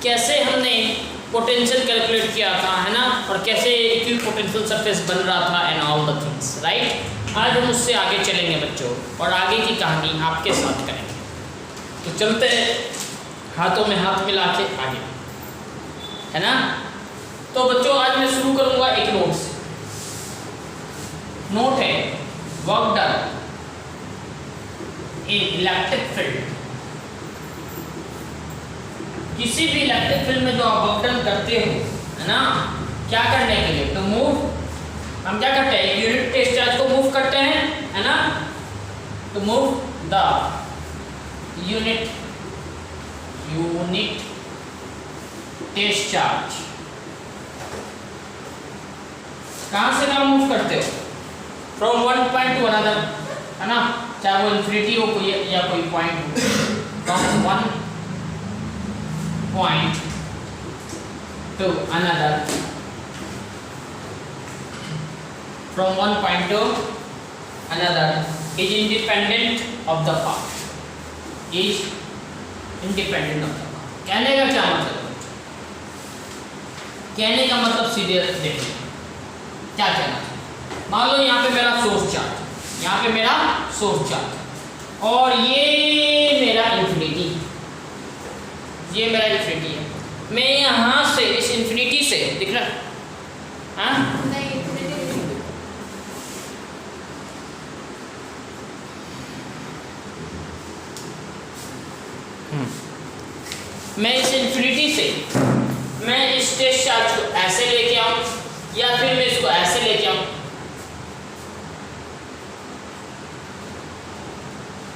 कैसे हमने potential calculate किया था, है ना, और कैसे इक्विपोटेंशियल सरफेस बन रहा था and all the things, right. आज हम उससे आगे चलेंगे बच्चों, और आगे की कहानी आपके साथ करेंगे। तो चलते हैं हाथों में हाथ मिला के आगे, है ना। तो बच्चों आज मैं शुरू करूंगा एक नोट से। नोट है work done in electric field. किसी भी इलेक्ट्रिक फील्ड में जो आप वर्क डन करते हो, है ना, क्या करने के लिए, तो मूव, हम क्या करते हैं, यूनिट टेस्ट चार्ज को मूव करते हैं, है ना, तो move the unit test charge. कहां से कहां मूव करते हो, from one point to another, है ना, चाहे वो इंफिनिटी हो कोई या कोई पॉइंट हो, from one point to another, from one point to another is independent of the path, is independent of the path. कहने का क्या मतलब है, कहने का मतलब सीधे देखिए क्या कहना है। मान लो यहाँ पे मेरा सोर्स चार्ज, यहाँ पे मेरा सोर्स चार्ज, और ये मेरा इंफिनिटी, ये मेरा इंफिनिटी है। मैं यहाँ से इस इंफिनिटी से दिख रहा है, हाँ नहीं मैं इस इंफिनिटी से मैं इस टेस्ट चार्ज को ऐसे लेके आऊं, या फिर मैं इसको ऐसे लेके आऊं,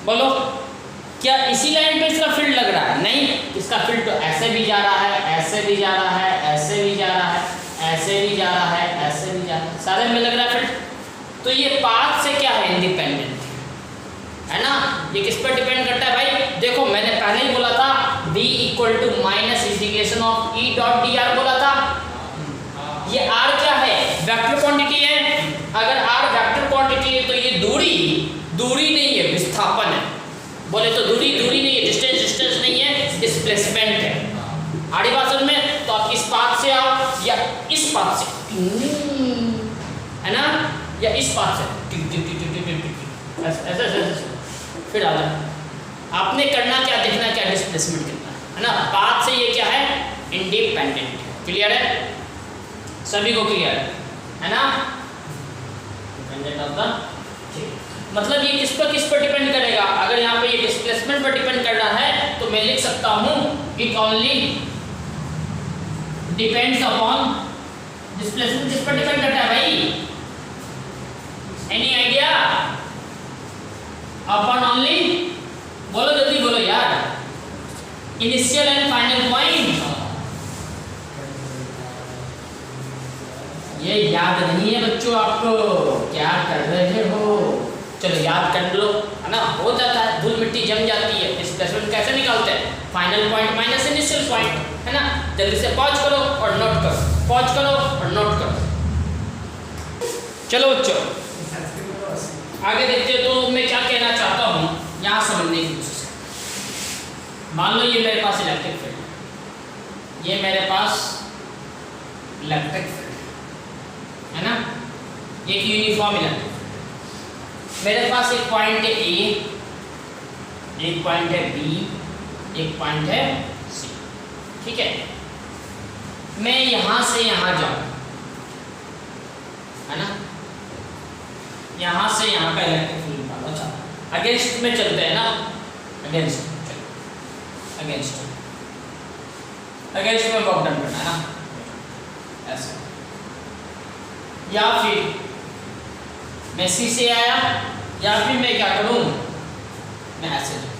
बोलो क्या इसी लाइन पे इसका फील्ड लग रहा है? नहीं, इसका फील्ड तो ऐसे भी जा रहा है, ऐसे भी जा रहा है, ऐसे भी जा रहा है, ऐसे भी जा रहा है, ऐसे भी जा रहा है, सारे में लग रहा है फील्ड। तो ये पाथ से क्या है, इंडिपेंडेंट है ना। ये किस पर डिपेंड करता है भाई, देखो मैंने पहले ही बोला था B equal to minus integration of E dot D R बोला था। ये R क्या है, वेक्टर क्वांटिटी है। अगर R वेक्टर क्वांटिटी है तो ये दूरी नहीं है, विस्थापन है। बोले तो दूरी नहीं है, डिस्टेंस नहीं है, डिस्प्लेसमेंट है। आड़ी बात समझ में, तो आप इस पाथ से आओ या इस पाथ से, है ना, या इस पाथ से ऐसे फिर आ जाए। आपने करना क्या, देखना क्या, डिस्प्लेसमेंट कितना है ना। पाथ से ये क्या है, इंडिपेंडेंट। क्लियर है, सभी को क्लियर है ना। डिपेंडेंट ऑफ द, मतलब ये किस पर डिपेंड करेगा। अगर यहाँ पे ये डिस्प्लेसमेंट पर डिपेंड करना है तो मैं लिख सकता हूँ it only depends upon, displacement किस पर डिपेंड करता है भाई, एनी आइडिया, अपॉन ओनली, बोलो जल्दी बोलो यार, इनिशियल एंड फाइनल पॉइंट। ये याद नहीं है बच्चों आपको, क्या कर रहे हो, चलो याद कर लो, है ना, हो जाता है, धूल मिट्टी जम जाती है। डिस्प्लेसमेंट कैसे निकालते हैं, final point minus initial point, है ना। जल्दी से पॉज करो और नोट करो, पॉज करो और नोट करो। चलो बच्चों आगे देखते हैं। तो मैं क्या कहना चाहता हूँ यहाँ समझने की कोशिश करें। मान लो ये मेरे पास इलेक्ट्रिक फील्ड, ये मेरे पास इलेक्ट्रिक फील्ड है ना, ये एक यूनिफॉर्म इलेक्ट्रिक फील्ड। मेरे पास एक पॉइंट है ए, एक पॉइंट है बी, एक पॉइंट है सी, ठीक है। मैं यहाँ से यहाँ जाऊँ, है ना, यहाँ से यहाँ का इलेक्ट्रिक फील्ड निकालना चाहता हूँ। अगेंस्ट में चलते हैं ना, अगेंस्ट में वर्क डन करना है ना, ऐसे। या फिर मैं सी से आया, या फिर मैं क्या करूँ, मैं ऐसे जाऊँ।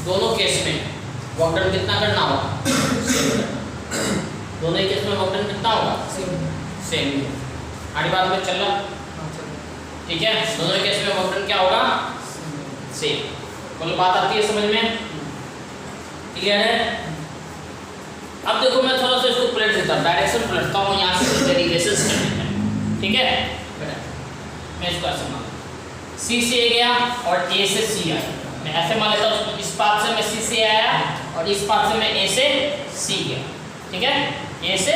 दोनों केस में वर्क डन कितना करना होगा, दोनों ही केस में वर्क डन कितना होगा, सेम ही। आड़ी बात में चल रहा, ठीक है। दोनों केस में वर्क डन क्या होगा, सेम। बोलो बात आती है समझ में, क्लियर है। अब देखो मैं थोड़ा सा इसको पलट देता हूँ, डायरेक्शन पलटता हूँ, यहाँ से डेरिवेशंस करने हैं, ठीक है। मैं इसको ऐसे मान, सी से गया और ए से सी आया, मैं ऐसे मान लेता हूँ। इस पाथ से मैं सी से आया और इस पाथ से मैं ए से सी गया, ठीक है, ए से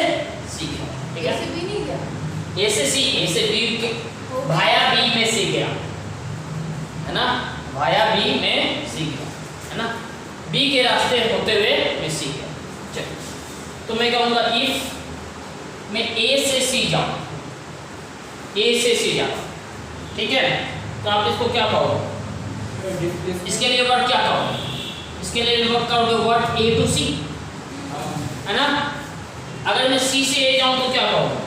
सी गया, ठीक है, ए से बी नहीं गया, ए से सी, ए से बी भाया बी में सी गया, है ना, भाया बी में सी गया, है ना, बी के रास्ते होते हुए मैं सी गया। चलो तो मैं कहूँगा इफ मैं ए से सी जाऊँ, ए से सी जाऊँ, ठीक है, तो आप इसको क्या कहोगे, इसके लिए वर्ड क्या कहोगे, इसके लिए वर्ड कहोगे वर्ड ए टू सी, है ना। अगर मैं सी से ए जाऊँ तो क्या कहोगे,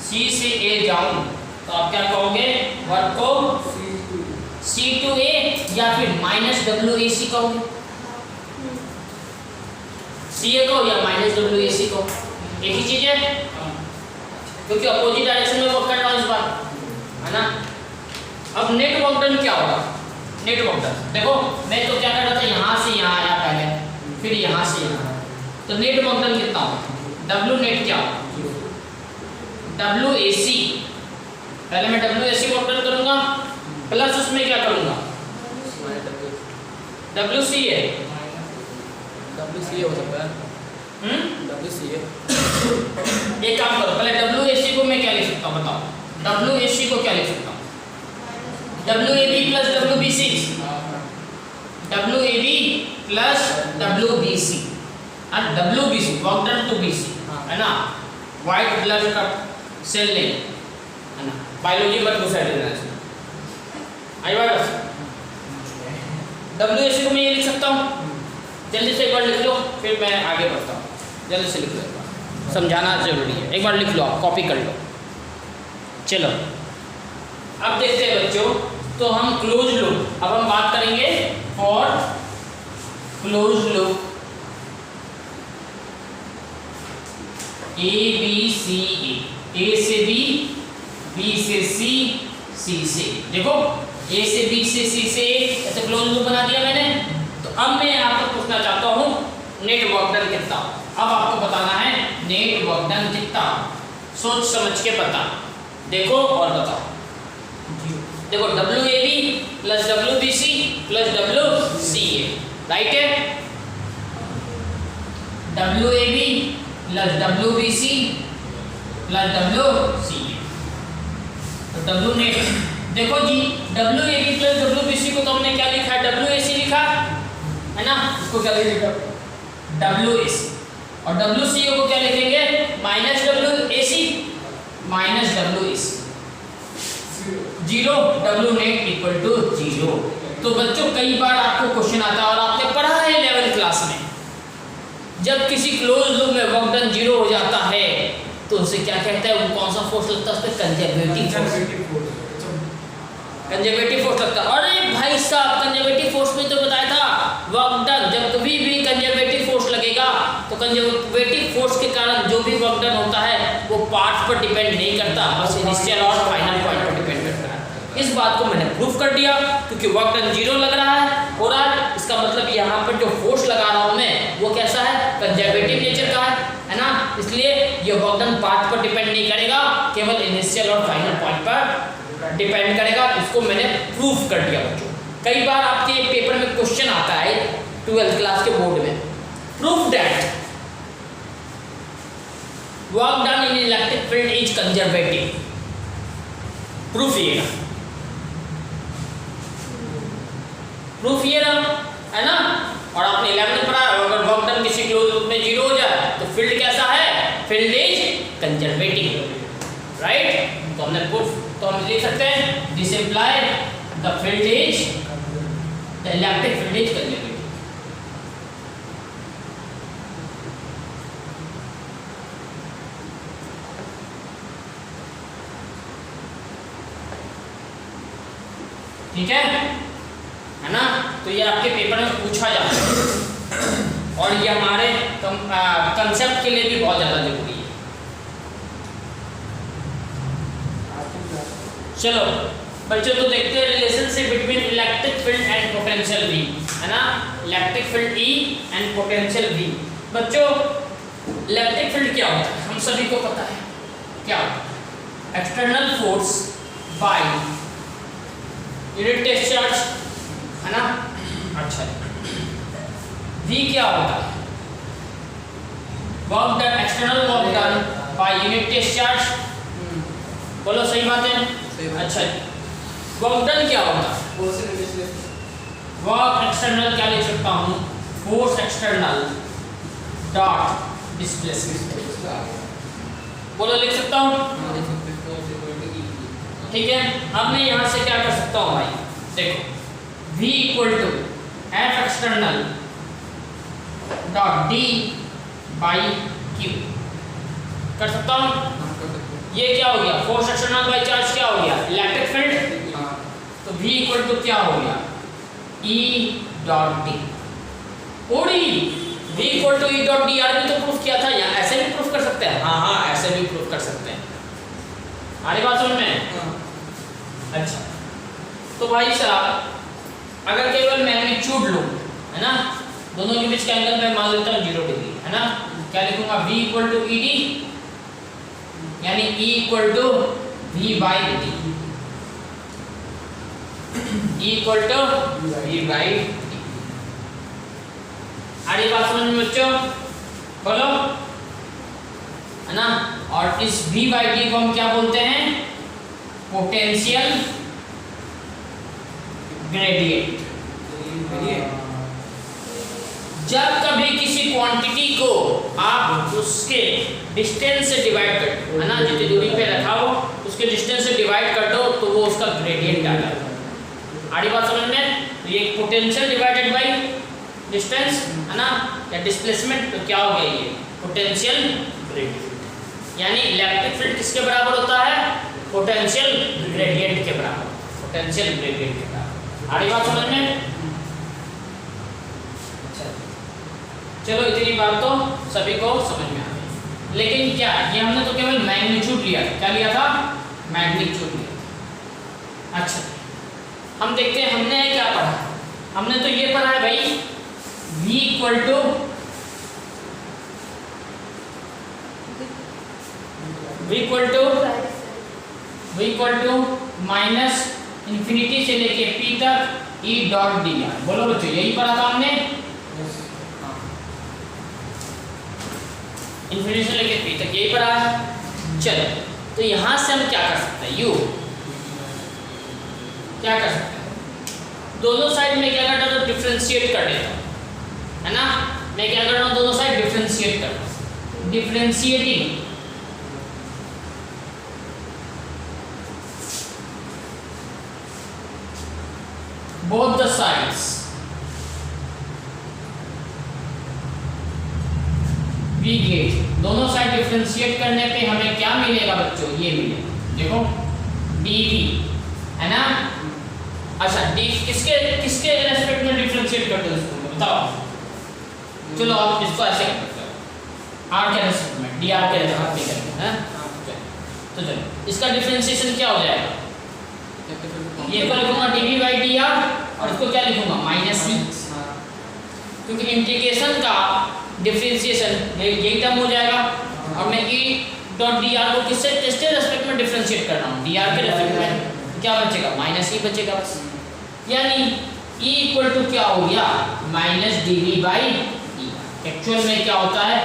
सी से ए जाऊँ तो आप क्या कहोगे, वर्ड को सी टू ए या फिर माइनस डब्ल्यू ए सी कहोगे, सी ए कहो या माइनस डब्ल्यू ए सी कहो, एक ही चीज है, क्योंकि अपोजिट डायरेक्शन में वर्क कर रहा हूँ इस बार, है ना। अब नेट वर्क डन क्या होगा, नेट वर्क डन देखो, मैं तो क्या कर रहा था, यहाँ से यहाँ आया पहले, फिर यहाँ से यहाँ, तो नेट वर्क डन कितना होगा, डब्ल्यू नेट क्या होगा, डब्ल्यू ए सी, पहले मैं W A C work done करूँगा, प्लस उसमें क्या करूँगा, डब्ल्यू सी ए, WCA हो सकता है, WCA। एक काम करो, पहले डब्ल्यू ए सी को मैं क्या लिख सकता हूँ बताओ, डब्ल्यू ए सी को क्या लिख सकता हूँ, W A B plus W B C, W A B plus W B C, W B C work done to B C, है ना, व्हाइट ब्लड का सेल नहीं, है ना, बायोलॉजी बट दूसरा डिफरेंस आई बात, डब्ल्यू ए सी को मैं ये लिख सकता हूँ, जल्दी से एक बार लिख लो फिर मैं आगे बढ़ता हूँ, जल्दी से लिख लो, एक बार समझाना जरूरी है, एक बार लिख लो आप, कॉपी कर लो। चलो अब देखते हैं बच्चों, तो हम क्लोज लूप, अब हम बात करेंगे for close loop A B C, A से बी से सी से, देखो ए से बी से सी से ऐसे क्लोज लूप बना दिया मैंने। तो अब मैं आपको पूछना चाहता हूँ नेट वर्क डन कितना, अब आपको बताना है नेट वर्क डन कितना, सोच समझ के बता, देखो और बताओ। देखो W A B plus W B C plus W C A, right है, W A B plus W B C plus W C A, तो डब्ल्यू नेट, देखो जी W A B plus W B C को तो हमने क्या लिखा है, डब्ल्यू ए सी लिखा है ना, इसको क्या लिखेगा डब्ल्यू ए सी, और डब्ल्यू सी ए को क्या लिखेंगे minus W A C minus W A C, zero, W net equal to जीरो। तो बच्चों कई बार आपको क्वेश्चन आता है और आपने पढ़ा है 11th क्लास में, जब किसी क्लोज लूप में वर्क डन जीरो हो जाता है तो उसे क्या कहता है, वो कौन सा फोर्स लगता है, उस पर कंजर्वेटिव फोर्स, कंजर्वेटिव फोर्स लगता है। अरे भाई साहब कंजर्वेटिव फोर्स में तो बताया था, वर्क डन जब कभी भी कंजर्वेटिव फोर्स लगेगा तो कंजर्वेटिव फोर्स के कारण जो भी वर्क डन होता है वो पार्ट्स पर डिपेंड नहीं करता, बस इनिशियल और फाइनल पॉइंट पर डिपेंड करता है। इस बात को मैंने प्रूफ कर दिया, क्योंकि वर्क डन जीरो लग रहा है हो रहा है, इसका मतलब यहाँ पर जो फोर्स लगा रहा हूँ मैं वो कैसा है, कंजर्वेटिव नेचर का है ना, इसलिए ये वर्क डन पार्ट पर डिपेंड नहीं करेगा, केवल इनिशियल और फाइनल पॉइंट पर डिपेंड करेगा। इसको मैंने प्रूफ कर दिया बच्चों। कई बार आपके पेपर में क्वेश्चन आता है 12th क्लास के बोर्ड में, proof that work done in electric field is conservative, proof ये ना, प्रूफ ये ना, है ना। और आपने 11th पढ़ा, अगर वर्क डन किसी क्लोज लूप में जीरो हो जाए तो फील्ड कैसा है, फील्ड इज कंजर्वेटिव, राइट। तो हमने प्रूफ, तो हम लिख सकते हैं this imply the field is, the electric field is conservative. ठीक है ना। तो ये आपके पेपर में पूछा जाता है और ये हमारे कंसेप्ट के लिए भी बहुत ज़्यादा जरूरी है। चलो बच्चों तो देखते हैं relationship between electric field and potential V, है ना, electric field E and potential V। बच्चों इलेक्ट्रिक फील्ड क्या होता है, हम सभी को पता है क्या होता है, external force by unit test charge, है ना। अच्छा V क्या होता है? Work done, external work done by unit test charge. बोलो सही बात है? अच्छा, वर्क डन क्या होता है? वर्क एक्सटर्नल क्या लिख सकता हूँ? Force external dot displacement. बोलो लिख सकता हूँ? ठीक है, अब मैं यहाँ से क्या कर सकता हूँ भाई? देखो, V equal to F external dot D by Q कर सकता हूँ। ये क्या हो गया? फोर्स एक्सटर्नल बाई चार्ज क्या हो गया? Electric field. तो V इक्वल टू क्या हो गया? E dot D। ओडी V equal to E dot D यार भी तो प्रूफ किया था, यहाँ ऐसे भी प्रूफ कर सकते हैं। हाँ, ऐसे भी प्रूफ कर सकते हैं। आगे बात समझ में? अच्छा, तो भाई साहब अगर केवल मैग्नीट्यूड लो, है ना, दोनों के बीच का एंगल मैं मान लेता हूँ 0 डिग्री, है ना, क्या लिखूंगा? V इक्वल टू ED यानी E equal to V by D। E equal to V by D। आगे बात समझ में बच्चों? बोलो, है ना। और इस V बाई D को हम क्या बोलते हैं? Potential gradient. जब कभी किसी क्वांटिटी को आप उसके डिस्टेंस से डिवाइड कर, है ना, जितनी दूरी पे रखा हो उसके डिस्टेंस से डिवाइड कर दो तो वो उसका ग्रेडियंट आ जाता है। आड़ी बात समझ में? तो ये पोटेंशियल डिवाइडेड बाय डिस्टेंस, है ना, या डिस्प्लेसमेंट, तो क्या हो गया? ये पोटेंशियल ग्रेडियंट। यानी इलेक्ट्रिक फील्ड किसके बराबर होता है? पोटेंशियल ग्रेडियंट के बराबर। पोटेंशियल ग्रेडियंट के बराबर। आड़ी बात समझ में? चलो इतनी बात तो सभी को समझ में आ गई। लेकिन क्या ये हमने तो केवल मैग्नीट्यूड लिया, क्या लिया था? मैग्नीट्यूड लिया। अच्छा, हम देखते हैं हमने क्या पढ़ा। हमने तो ये पढ़ा है भाई V equal to V equal to minus infinity से लेके P तक E डॉट डी आर। बोलो बच्चों, यही पढ़ा था हमने, इंफिनिटी से लेके P तक यही पढ़ा है। चलो, तो यहां से हम क्या कर सकते हैं? U क्या कर सकते हैं? दोनों साइड में क्या करता हूं? डिफरेंशिएट कर देता हूं, है ना। मैं क्या कर रहा हूं? दोनों साइड डिफरेंशिएट कर रहा हूं। Differentiating both the sides we get, दोनों साइड डिफरेंशिएट करने पे हमें क्या मिलेगा बच्चों? ये मिलेगा, देखो dv, है ना। अच्छा, d किसके किसके रेस्पेक्ट में डिफरेंशिएट करते हो इसको बताओ? चलो आप इसको ऐसे करते हो, r के रेस्पेक्ट में, dr के रेस्पेक्ट में करेंगे, हैं? तो चलो इसका डिफरेंशिएशन क्या हो जाएगा? ये को लिखूंगा dv बाई dr और इसको क्या लिखूंगा? माइनस c, क्योंकि इंटीग्रेशन का डिफरेंशिएशन यही टर्म हो जाएगा। और मैं e डॉट dr को किससे किसके रेस्पेक्ट में डिफरेंशिएट कर रहा हूँ? dr के रेस्पेक्ट में, क्या बचेगा? माइनस e बचेगा बस। यानी e इक्वल टू क्या हो गया? Minus dv by dr। Actual में क्या होता है?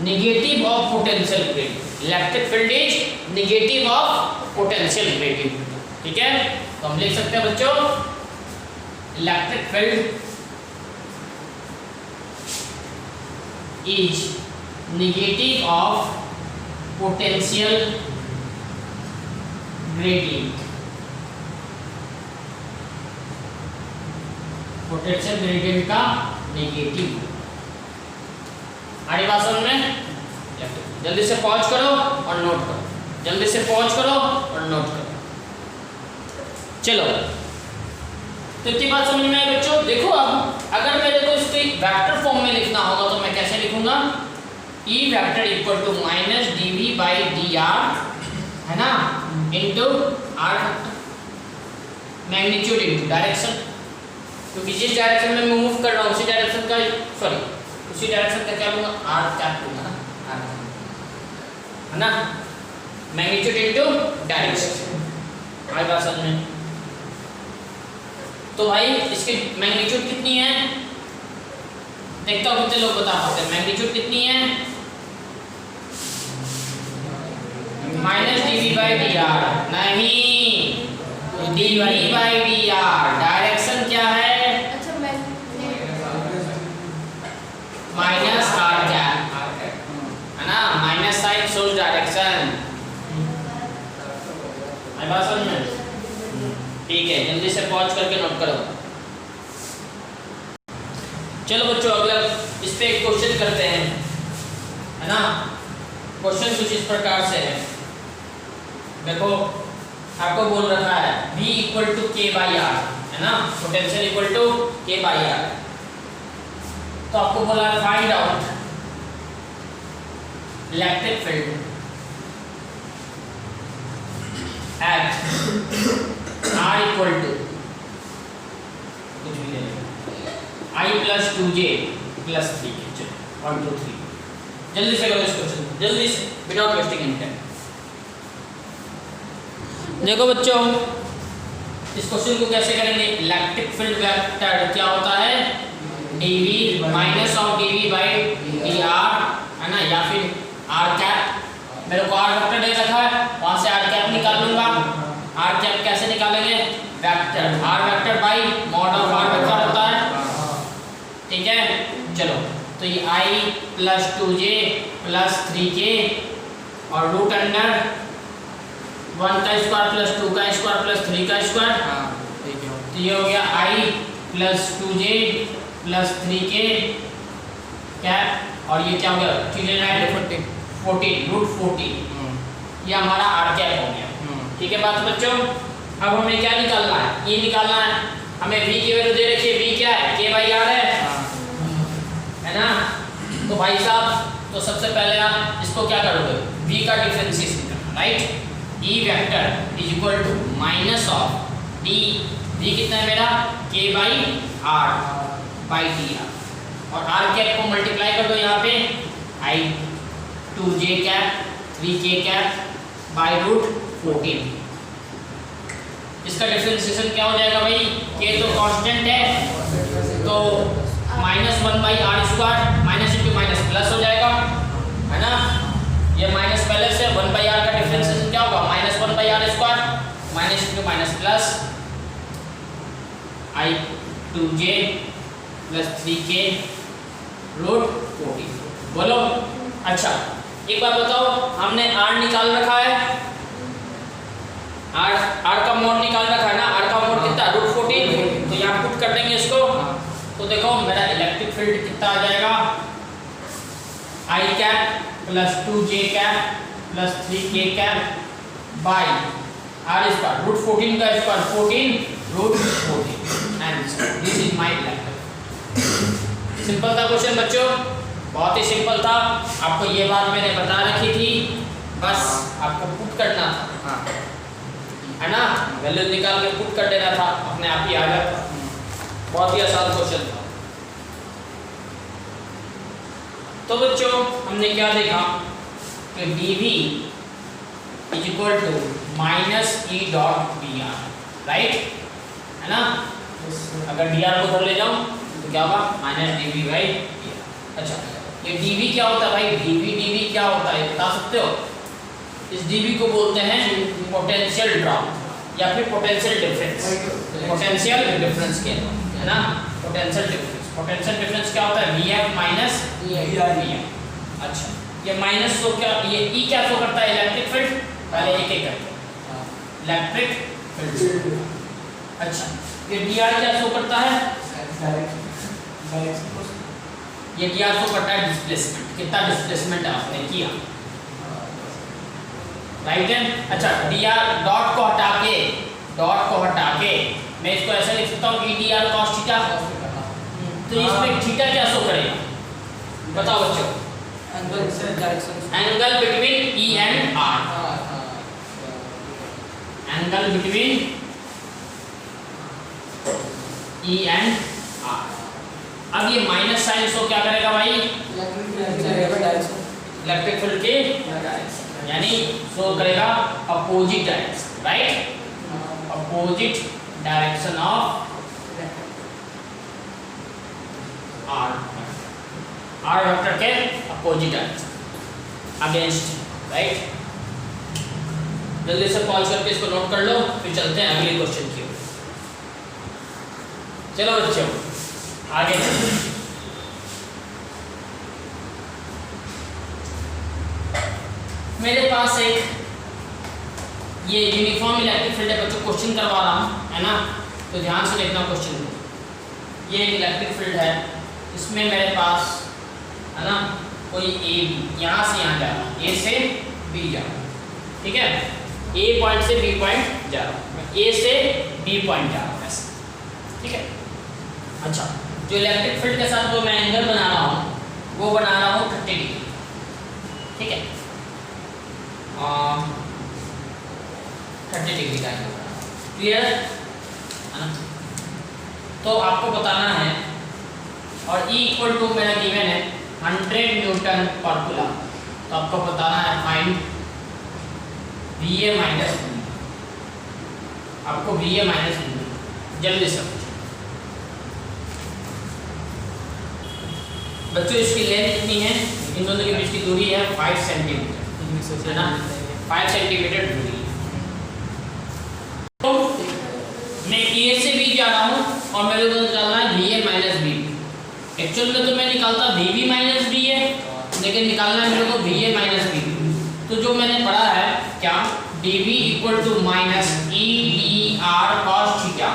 Negative of potential gradient. Electric field is negative of potential gradient. ठीक है, तो हम लिख सकते हैं बच्चों, electric field is negative of potential gradient. Potential gradient का नेगेटिव। आगे बात समझ में? जल्दी से पॉज करो और नोट करो, जल्दी से पॉज करो और नोट करो। चलो, तो इतनी बात समझ में आई बच्चों? देखो, अब अगर मेरे को इसको वेक्टर फॉर्म में लिखना होगा तो मैं कैसे लिखूंगा? E vector equal to minus dv by dr, है ना, into r magnitude into direction, क्योंकि जिस डायरेक्शन में मैं मूव कर रहा हूँ उसी डायरेक्शन का, सॉरी उसी डायरेक्शन का क्या लूंगा? r कैप लूंगा ना, r, है ना, मैग्नीट्यूड इनटू डायरेक्शन। आई बात समझ में? तो भाई इसकी मैग्नीट्यूड कितनी है? देखता हूँ कितने लोग बता पाते हैं। मैग्नीट्यूड कितनी है? माइनस dv बाई dr, नहीं dv बाई dr। डायरेक्शन क्या है? माइनस आर कैप, है ना, माइनस साइन शोज डायरेक्शन। आई बात समझ में? ठीक है, जल्दी से पॉज करके नोट करो। चलो बच्चों अगला इस पे एक क्वेश्चन करते हैं, है ना। क्वेश्चन कुछ इस प्रकार से है, देखो आपको बोल रखा है V equal to K by R, है ना, potential equal to K by R. तो आपको बोला है find out electric field at R equal to कुछ भी ले I प्लस 2j प्लस 3, चलो 1 2 3 जल्दी से करो इस क्वेश्चन, जल्दी से, विदाउट वेस्टिंग एनी टाइम। देखो बच्चों इस क्वेश्चन को कैसे करेंगे। इलेक्ट्रिक फील्ड वेक्टर क्या होता है? dv minus of dv by dr, है ना, या फिर r कैप। मेरे को r वेक्टर दे रखा है, वहां से r कैप निकाल लूंगा। r कैप कैसे निकालेंगे? Vector r vector by mod of r vector होता है, ठीक है। चलो तो ये I plus 2j plus 3k और रूट अंडर 1 का स्क्वायर प्लस 2 का स्क्वायर प्लस 3 का स्क्वायर, ठीक है। तो ये हो गया I plus 2j plus 3k cap, और ये क्या हो गया? 14 रूट 14, ये हमारा आर कैप हो गया। ठीक है बात बच्चों। अब हमें क्या निकालना है? ये निकालना है हमें। v की वैल्यू दे रखी है, v क्या है? k बाई आर है ना। तो भाई साहब तो सबसे पहले आप इसको क्या करोगे? v का डिफरेंशिएशन करना, right. E vector is equal to minus of d, v कितना है मेरा? k by r by dr, और r कैप को मल्टीप्लाई कर दो यहाँ पे, I 2j cap 3k cap by root 14। इसका डिफरेंशिएशन क्या हो जाएगा भाई? k तो कांस्टेंट है, तो minus 1 by R square, minus into minus plus हो जाएगा, है ना। ये माइनस पहले से 1 बाई आर का डिफरेंशिएशन क्या होगा? Minus 1 by R square minus into minus plus I 2j plus 3k root 14। बोलो अच्छा एक बात बताओ, हमने r निकाल रखा है, r का मोड निकाल रखा है ना। r का मोड कितना? रूट 14। तो यहाँ पुट कर देंगे इसको, तो देखो मेरा इलेक्ट्रिक फील्ड कितना आ जाएगा? I cap plus 2j cap plus 3k cap by r square, root 14 का square 14 root 14, and this is my electric. Simple था क्वेश्चन बच्चों, बहुत ही सिंपल था। आपको ये बात मैंने बता रखी थी, बस आपको पुट करना था, है ना। वैल्यू निकाल के पुट कर देना था, अपने आप ही आ जाता। बहुत ही आसान क्वेश्चन था। तो बच्चों हमने क्या देखा कि dv is equal to minus E dot D R, right, है ना। अगर डी आर को उधर ले जाऊं तो क्या होगा? Minus D V by D R. अच्छा ये डी वी क्या होता है भाई? डी वी क्या होता है बता सकते हो? इस डी वी को बोलते हैं पोटेंशियल ड्रॉप या फिर पोटेंशियल डिफरेंस। पोटेंशियल डिफरेंस के है ना, पोटेंशियल डिफरेंस। पोटेंशियल डिफरेंस क्या होता है? V F minus V F. अच्छा ये माइनस तो क्या, ये ई क्या शो करता है? Electric field. पहले एक एक करते हैं, इलेक्ट्रिक फील्ड। अच्छा ये डी आर क्या शो करता है? ये डी आर शो करता है डिस्प्लेसमेंट, कितना डिस्प्लेसमेंट आपने किया, राइट है। अच्छा डी आर डॉट को हटा के मैं इसको ऐसे लिख सकता हूँ कि डी आर कॉस थीटा। तो इसमें थीटा क्या शो करेगा बताओ बच्चों? Angle between E and R, angle between E and R. अब ये माइनस साइन शो क्या करेगा भाई? इलेक्ट्रिक फील्ड के यानी शो करेगा opposite direction, right, opposite direction of R. R vector के अपोजिट अगेंस्ट, राइट। जल्दी से पॉज करके इसको नोट कर लो, फिर चलते हैं अगले क्वेश्चन की ओर। चलो बच्चों आगे चलते हैं। मेरे पास एक ये यूनिफॉर्म इलेक्ट्रिक फील्ड है बच्चों, क्वेश्चन करवा रहा हूँ, है ना, तो ध्यान से देखना क्वेश्चन को। ये एक इलेक्ट्रिक फील्ड है, इसमें मेरे पास है ना कोई ए बी, यहाँ से यहाँ जा रहा हूँ, ए से बी जा रहा हूँ, ठीक है, ए पॉइंट से बी पॉइंट जा रहा हूँ, ए से बी पॉइंट जा रहा हूँ ऐसे, ठीक है। अच्छा, जो इलेक्ट्रिक फील्ड के साथ जो मैं एंगल बना रहा हूँ वो बना रहा हूँ 30 डिग्री, ठीक है, 30 डिग्री का एंगल, क्लियर है ना। तो आपको बताना है, और E इक्वल टू मेरा गिवन है 100 न्यूटन पर कूलम, तो आपको बताना है फाइंड VA माइनस B, आपको VA माइनस B जल्दी से बच्चों। इसकी लेंथ कितनी है, इन दोनों के बीच की दूरी है 5 सेंटीमीटर, है ना, 5 सेंटीमीटर दूरी है। तो मैं ए से बी जा रहा हूँ और मेरे को निकालना है VA माइनस B। एक्चुअल में तो मैं निकालता VB माइनस B है, लेकिन निकालना है मेरे को VA माइनस B। तो जो मैंने पढ़ा है क्या, dB equal to minus EDR cos theta,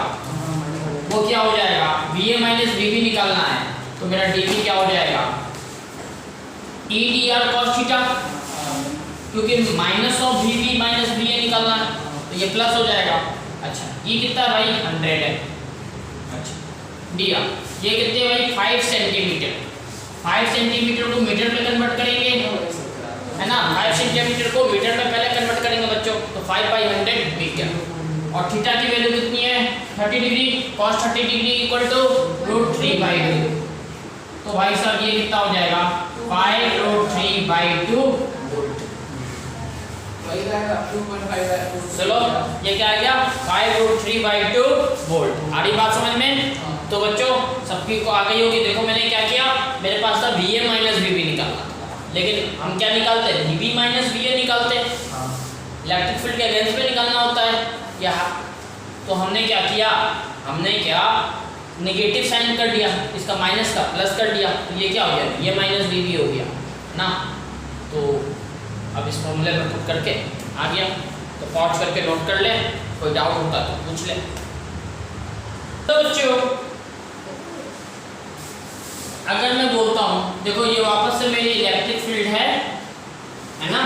वो क्या हो जाएगा, VA माइनस BB निकालना है, तो मेरा dB क्या हो जाएगा, EDR cos थीटा, क्योंकि minus of VB minus BA निकालना है, तो ये प्लस हो जाएगा। अच्छा, ये कितना है भाई, 100 है। अच्छा, दिया, ये कितने भाई, 5 सेंटीमीटर, 5 सेंटीमीटर को मीटर में कन्वर्ट करेंगे, है ना, 5 सेंटीमीटर को मीटर में पहले कन्वर्ट करेंगे बच्चों, तो 5/100 मीटर। और थीटा की वैल्यू कितनी है, 30 degree, cos 30 degree equal to √3/2, तो भाई साहब ये कितना हो जाएगा, 5√3/2 वोल्ट। चलो ये क्या आ गया, 5√3/2 वोल्ट। आ रही बात समझ में। तो बच्चों सबकी को आ गई होगी। देखो मैंने क्या किया, मेरे पास था VA माइनस BB निकालना, लेकिन हम क्या निकालते हैं, VB माइनस BA निकालते हैं, इलेक्ट्रिक फील्ड के अगेंस्ट में निकालना होता है या। तो हमने क्या किया, हमने क्या नेगेटिव साइन कर दिया, इसका माइनस का प्लस कर दिया, तो ये क्या हो गया, VA माइनस BB हो गया ना। तो अब इस फॉर्मूले में पुट करके आ गया, तो पॉज करके नोट कर ले, कोई डाउट होता तो पूछ ले। तो बच्चों अगर मैं बोलता हूँ, देखो ये वापस से मेरी इलेक्ट्रिक फील्ड है ना,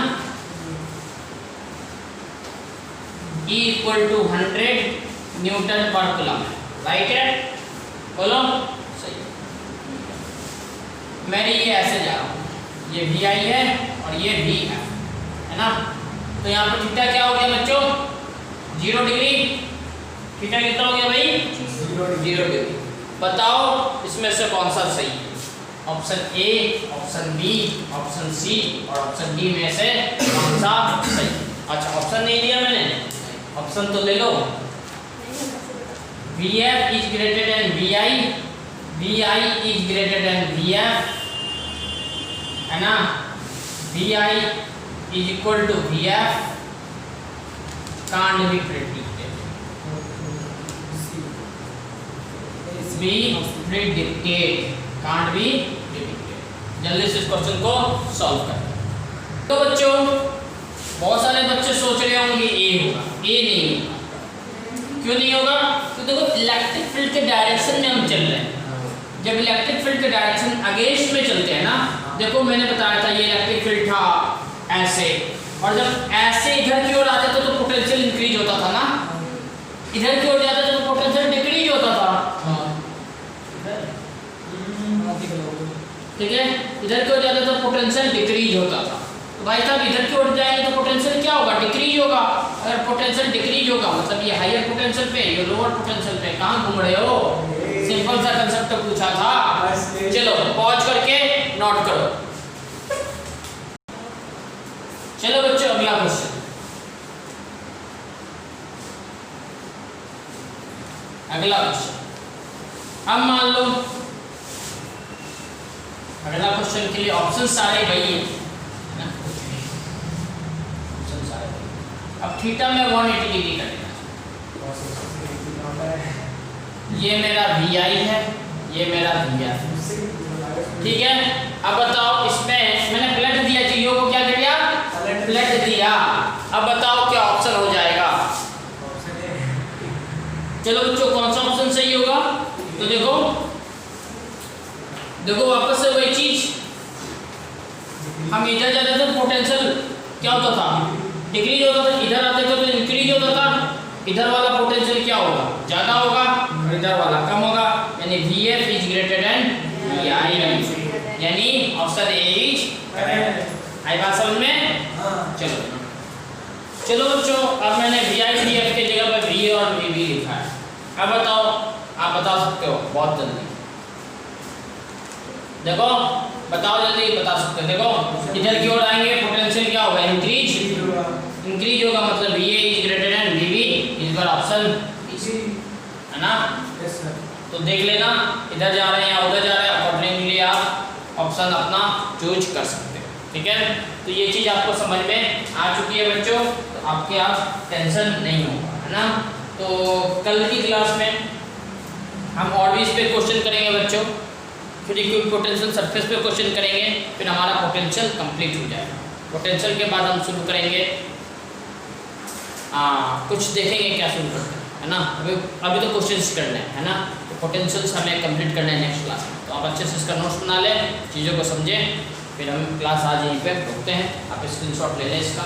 E इक्वल टू 100 न्यूटन पर कूलम, राइट है, बोलो सही। मेरी ये ऐसे जा रहा हूँ, ये VI है और ये VF है ना। तो यहाँ पर थीटा क्या हो गया बच्चों, 0 डिग्री, थीटा कितना हो गया भाई, 0 डिग्री। बताओ इसमें से कौन सा सही है, option A, option B, option C और ऑप्शन D में से कौन सा सही। अच्छा ऑप्शन नहीं दिया मैंने, ऑप्शन तो ले लो। VF is greater than VI, VI is greater than VF, है ना, VI is equal to VF, can't be predicted, be predicted, can't be predicted. जल्दी से इस क्वेश्चन को सॉल्व कर। तो बच्चों बहुत सारे बच्चे सोच रहे होंगे ए होगा, ए नहीं होगा। क्यों नहीं होगा, तो देखो इलेक्ट्रिक फील्ड के डायरेक्शन में हम चल रहे हैं। जब इलेक्ट्रिक फील्ड के डायरेक्शन अगेंस्ट में चलते हैं ना, देखो मैंने बताया था ये इलेक्ट्रिक फील्ड था ऐसे, और जब ऐसे इधर की ओर आते थे तो पोटेंशियल इंक्रीज होता था ना, इधर की ओर जाते थे तो पोटेंशियल डिक्रीज होता था, ठीक है, इधर की ओर जाते तो पोटेंशियल डिक्रीज होता था। तो भाई साहब इधर की ओर जाएंगे तो पोटेंशियल क्या होगा, डिक्रीज होगा। अगर पोटेंशियल डिक्रीज होगा मतलब ये हायर पोटेंशियल पे, ये लोअर पोटेंशियल पे, कहाँ घूम रहे हो, सिंपल सा कंसेप्ट पूछा था। चलो पॉज करके नोट करो। चलो बच्चों अगला क्वेश्चन, अगला क्वेश्चन। अब मान लो अगला क्वेश्चन के लिए ऑप्शन सारे वही है ना, ऑप्शन सारे वही। अब थीटा में 180 डिग्री करेगा। ये मेरा VI है, ये मेरा VR, ठीक है। अब बताओ इसमें मैंने पलट दिया, चीजों को क्या किया, पलट दिया। अब बताओ क्या ऑप्शन हो जाएगा। चलो बच्चों कौन सा ऑप्शन सही होगा, तो देखो वापस से वही चीज, हम इधर जाते थे पोटेंशियल क्या होता था, डिक्रीज होता था, इधर आते थे तो इंक्रीज होता था। इधर वाला पोटेंशियल क्या होगा, ज्यादा होगा, और इधर वाला कम होगा, यानी VF is greater than VI, यानी ऑप्शन ए इज करेक्ट। आई बात समझ में? चलो बच्चों, अब मैंने VI VF के जगह पर VA और VB लिखा है। अब बताओ, आप बता सकते हो बहुत जल्दी, देखो बताओ जल्दी बता सकते हो। देखो इधर की ओर आएंगे, पोटेंशियल क्या होगा, इंक्रीज होगा, मतलब VA is greater then VB, इस बार ऑप्शन है ना। तो देख लेना इधर जा रहे हैं या उधर जा रहे हैं, अकॉर्डिंगली आप ऑप्शन अपना चूज कर सकते हो, ठीक है। तो ये चीज़ आपको समझ में आ चुकी है बच्चों, तो आपके आप टेंशन नहीं होगा, है ना। तो कल की क्लास में हम और भी इस पे क्वेश्चन करेंगे बच्चों, फिर इक्विक पोटेंशियल सरफेस पे क्वेश्चन करेंगे, फिर हमारा पोटेंशियल कंप्लीट हो जाएगा। पोटेंशियल के बाद हम शुरू करेंगे कुछ देखेंगे क्या शुरू करते हैं, है ना। अभी तो क्वेश्चंस करने हैं, है ना। तो पोटेंशियल्स हमें कंप्लीट करना है नेक्स्ट क्लास में। तो आप अच्छे से इसका नोट्स बना लें, चीज़ों को समझें, फिर हम क्लास आज यहीं पे रुकते हैं। आप स्क्रीनशॉट ले लें इसका।